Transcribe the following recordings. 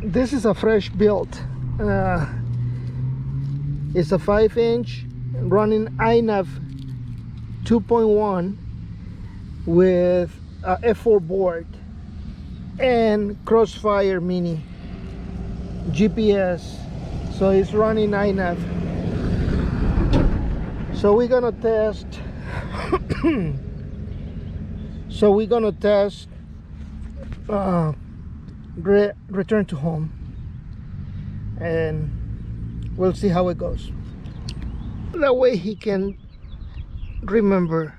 This is a fresh build. It's a 5-inch running Inav 2.1 with a F4 board and Crossfire Mini GPS. So it's running Inav. So we're gonna test return to home, and we'll see how it goes. That way he can remember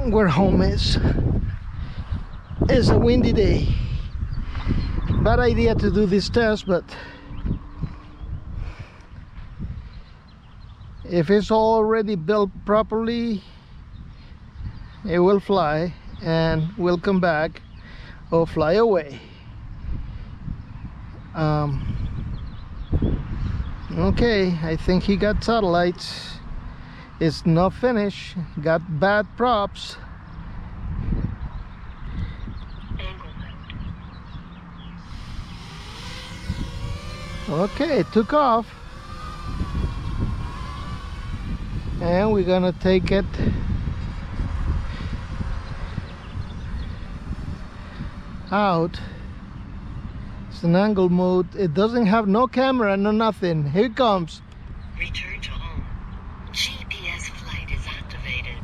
where home is. It's a windy day. Bad idea to do this test, but if it's already built properly, it will fly and will come back or fly away. Okay, I think he got satellites. It's not finished. Got bad props. Okay, it took off. And we're gonna take it out. It's an angle mode. It doesn't have no camera, no nothing. Here it comes. Return to home. GPS flight is activated.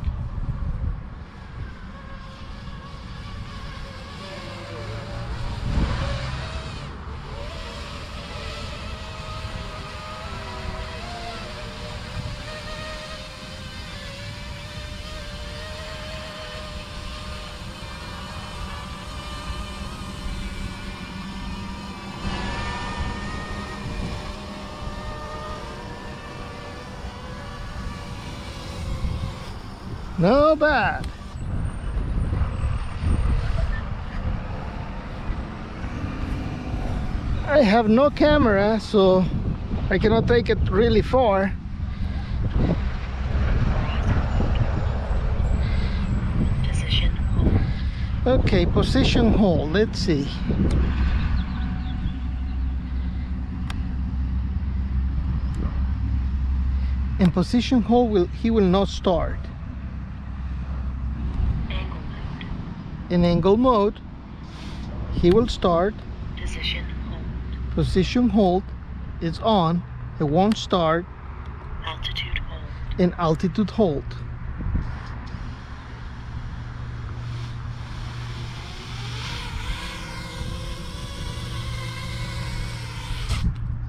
No bad. I have no camera, so I cannot take it really far. Position hold. Okay, position hold. Let's see. In position hold, he will not start. In angle mode, he will start. Position hold. Position hold is on. It won't start. Altitude hold. In altitude hold.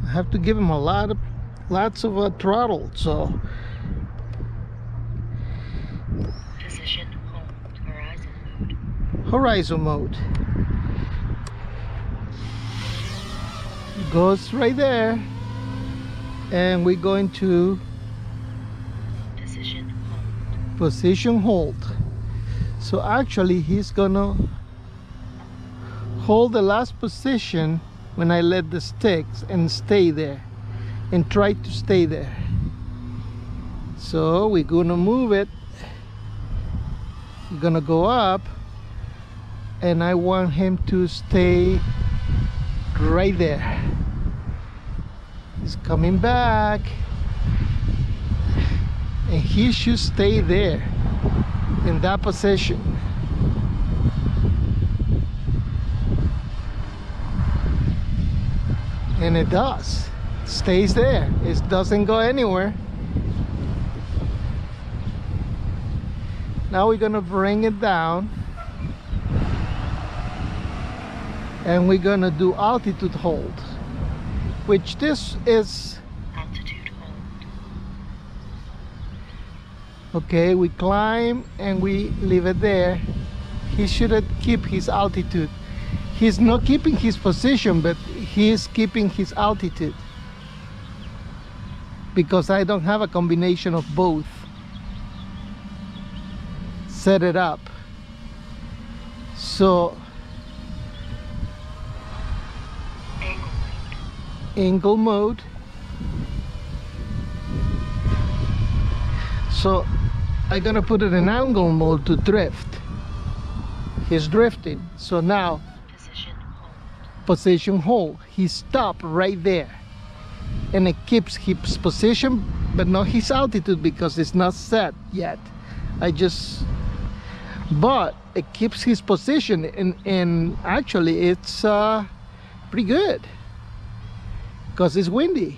I have to give him lots of throttle, so. Position hold. Horizon mode. Horizon mode. Goes right there, and we're going to Position hold. position hold. So actually he's gonna hold the last position when I let the sticks and stay there and try to stay there. So we're gonna move it. We're gonna go up, and I want him to stay right there. He's coming back, and he should stay there in that position. And it does. Stays there. It doesn't go anywhere. Now we're gonna bring it down, and we're gonna do altitude hold, which this is. Altitude hold. Okay, we climb and we leave it there. He shouldn't keep his altitude. He's not keeping his position, but he is keeping his altitude, because I don't have a combination of both set it up. So angle mode. So I'm gonna put it in angle mode to drift. He's drifting. So now position hold. He stopped right there, and it keeps his position but not his altitude because it's not set yet. But it keeps his position, and actually it's pretty good because it's windy.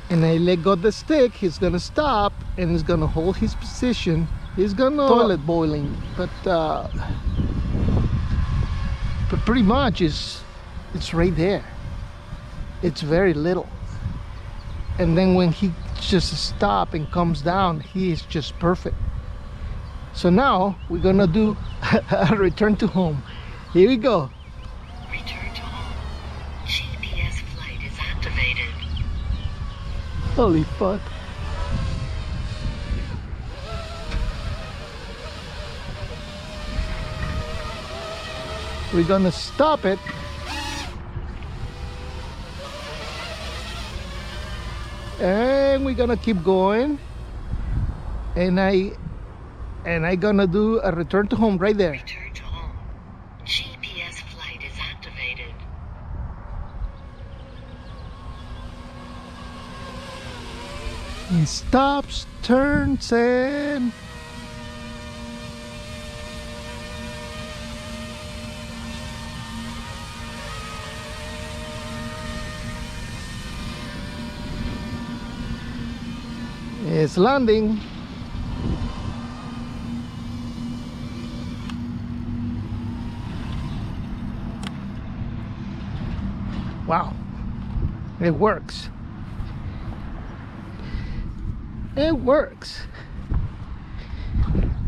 And I let go the stick. He's gonna stop and he's gonna hold his position. He's gonna toilet boiling, but pretty much it's right there. It's very little. And then when he just stops and comes down, he is just perfect. So now we're gonna do a return to home. Here we go. Return to home. GPS flight is activated. Holy fuck. We're gonna stop it. And we're gonna keep going. And I gonna do a return to home right there. Return to home. GPS flight is activated. He stops, turns, and it's landing. Wow, it works. It works.